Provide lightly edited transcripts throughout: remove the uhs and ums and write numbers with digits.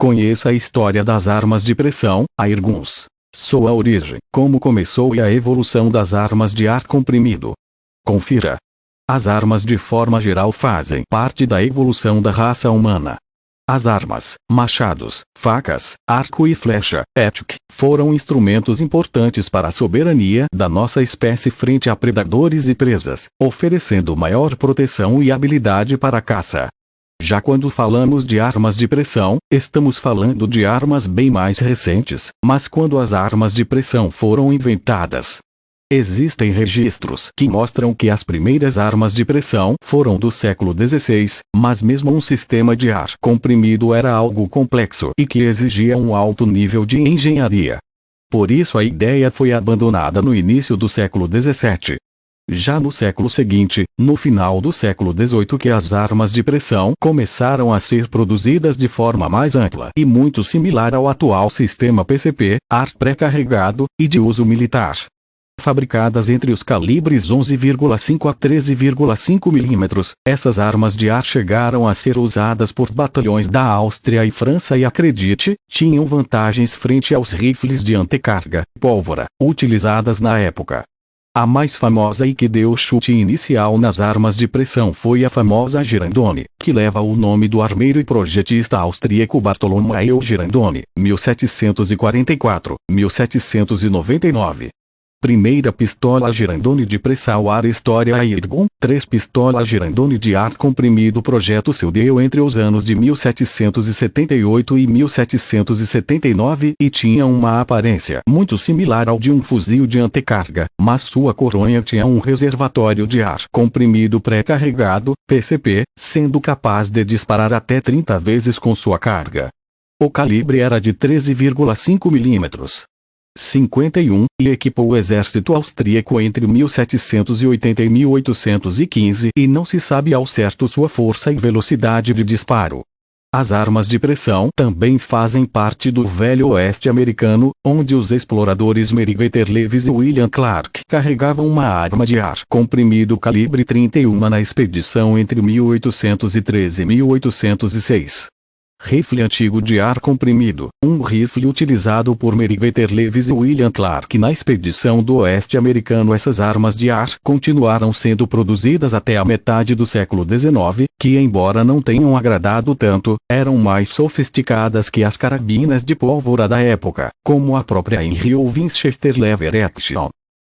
Conheça a história das armas de pressão, airguns. Sua origem, como começou e a evolução das armas de ar comprimido. Confira. As armas de forma geral fazem parte da evolução da raça humana. As armas, machados, facas, arco e flecha, etc., foram instrumentos importantes para a soberania da nossa espécie frente a predadores e presas, oferecendo maior proteção e habilidade para a caça. Já quando falamos de armas de pressão, estamos falando de armas bem mais recentes, mas quando as armas de pressão foram inventadas. Existem registros que mostram que as primeiras armas de pressão foram do século XVI, mas mesmo um sistema de ar comprimido era algo complexo e que exigia um alto nível de engenharia. Por isso a ideia foi abandonada no início do século XVII. Já no século seguinte, no final do século XVIII, que as armas de pressão começaram a ser produzidas de forma mais ampla e muito similar ao atual sistema PCP, ar pré-carregado, e de uso militar. Fabricadas entre os calibres 11,5 a 13,5 mm, essas armas de ar chegaram a ser usadas por batalhões da Áustria e França e, acredite, tinham vantagens frente aos rifles de antecarga, pólvora, utilizadas na época. A mais famosa e que deu o chute inicial nas armas de pressão foi a famosa Girandone, que leva o nome do armeiro e projetista austríaco Bartolomeu Girandone, 1744-1799. Primeira pistola Girandone de pressão ar história Airgun, 3 pistolas Girandone de ar comprimido. Projeto seu deu entre os anos de 1778 e 1779 e tinha uma aparência muito similar ao de um fuzil de antecarga, mas sua coronha tinha um reservatório de ar comprimido pré-carregado, PCP, sendo capaz de disparar até 30 vezes com sua carga. O calibre era de 13,5 mm. 51, e equipou o exército austríaco entre 1780 e 1815 e não se sabe ao certo sua força e velocidade de disparo. As armas de pressão também fazem parte do Velho Oeste americano, onde os exploradores Meriwether Lewis e William Clark carregavam uma arma de ar comprimido calibre 31 na expedição entre 1813 e 1806. Rifle antigo de ar comprimido, um rifle utilizado por Meriwether Lewis e William Clark na expedição do Oeste americano. Essas armas de ar continuaram sendo produzidas até a metade do século XIX, que embora não tenham agradado tanto, eram mais sofisticadas que as carabinas de pólvora da época, como a própria Henry ou Winchester Lever Action.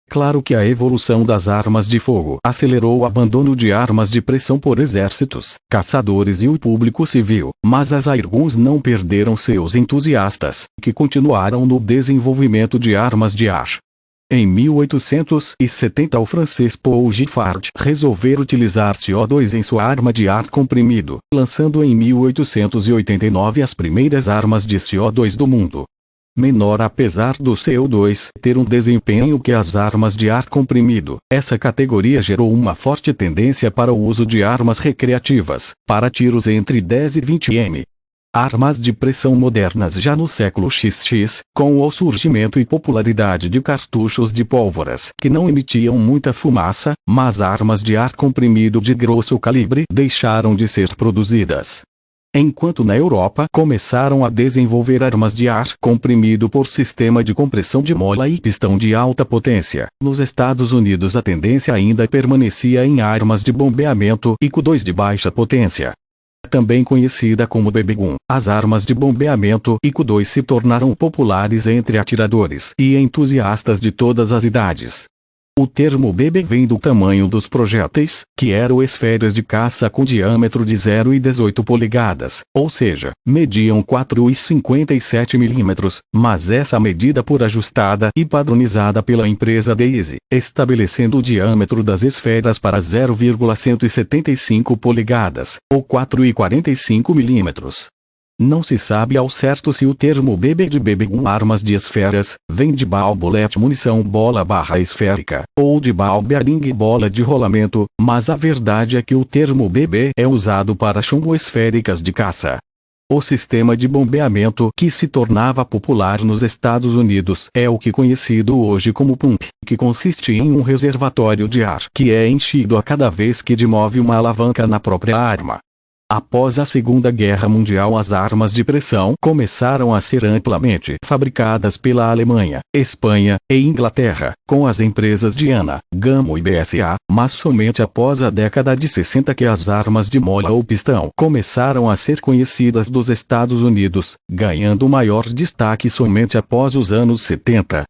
Claro que a evolução das armas de fogo acelerou o abandono de armas de pressão por exércitos, caçadores e o público civil, mas as airguns não perderam seus entusiastas, que continuaram no desenvolvimento de armas de ar. Em 1870 o francês Paul Giffard resolveu utilizar CO2 em sua arma de ar comprimido, lançando em 1889 as primeiras armas de CO2 do mundo. Menor apesar do CO2 ter um desempenho que as armas de ar comprimido, essa categoria gerou uma forte tendência para o uso de armas recreativas, para tiros entre 10 e 20 m. Armas de pressão modernas já no século XX, com o surgimento e popularidade de cartuchos de pólvoras que não emitiam muita fumaça, mas armas de ar comprimido de grosso calibre deixaram de ser produzidas. Enquanto na Europa começaram a desenvolver armas de ar comprimido por sistema de compressão de mola e pistão de alta potência, nos Estados Unidos a tendência ainda permanecia em armas de bombeamento e Q2 de baixa potência. Também conhecida como BB-gun, as armas de bombeamento e Q2 se tornaram populares entre atiradores e entusiastas de todas as idades. O termo BB vem do tamanho dos projéteis, que eram esferas de caça com diâmetro de 0 e 18 polegadas, ou seja, mediam 4,57 mm, mas essa medida por ajustada e padronizada pela empresa Daisy, estabelecendo o diâmetro das esferas para 0,175 polegadas, ou 4,45 mm. Não se sabe ao certo se o termo BB de BB-gun armas de esferas, vem de ball bullet munição bola/esférica, ou de ball bearing bola de rolamento, mas a verdade é que o termo BB é usado para chumbo esféricas de caça. O sistema de bombeamento que se tornava popular nos Estados Unidos é o que conhecido hoje como pump, que consiste em um reservatório de ar que é enchido a cada vez que demove uma alavanca na própria arma. Após a Segunda Guerra Mundial, as armas de pressão começaram a ser amplamente fabricadas pela Alemanha, Espanha e Inglaterra, com as empresas Diana, Gamo e BSA, mas somente após a década de 60 que as armas de mola ou pistão começaram a ser conhecidas dos Estados Unidos, ganhando maior destaque somente após os anos 70.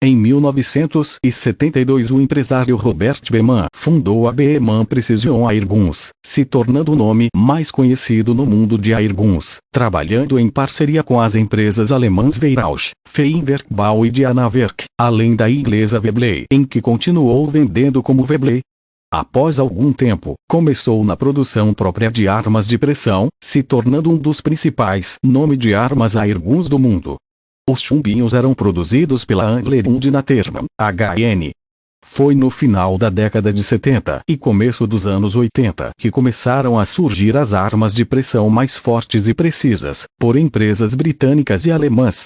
Em 1972, o empresário Robert Beeman fundou a Beeman Precision Airguns, se tornando o nome mais conhecido no mundo de airguns, trabalhando em parceria com as empresas alemãs Weyrauch, Feinwerkbau e Dianawerk, além da inglesa Webley, em que continuou vendendo como Webley. Após algum tempo, começou na produção própria de armas de pressão, se tornando um dos principais nomes de armas airguns do mundo. Os chumbinhos eram produzidos pela Angler Undinaterman, HN. Foi no final da década de 70 e começo dos anos 80 que começaram a surgir as armas de pressão mais fortes e precisas, por empresas britânicas e alemãs.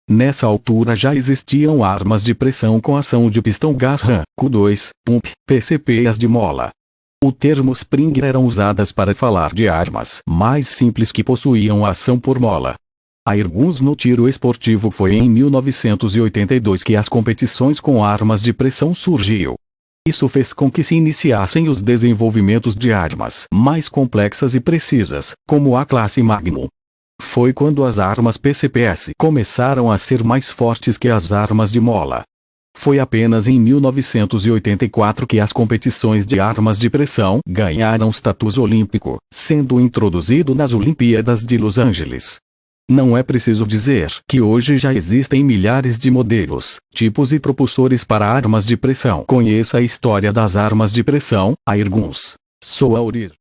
Nessa altura já existiam armas de pressão com ação de pistão gás RAM, Q2, pump, PCP e as de mola. O termo Springer eram usadas para falar de armas mais simples que possuíam ação por mola. Airguns no tiro esportivo. Foi em 1982 que as competições com armas de pressão surgiu. Isso fez com que se iniciassem os desenvolvimentos de armas mais complexas e precisas, como a classe Magnum. Foi quando as armas PCPS começaram a ser mais fortes que as armas de mola. Foi apenas em 1984 que as competições de armas de pressão ganharam status olímpico, sendo introduzido nas Olimpíadas de Los Angeles. Não é preciso dizer que hoje já existem milhares de modelos, tipos e propulsores para armas de pressão. Conheça a história das armas de pressão, Airguns. Sou Aurir.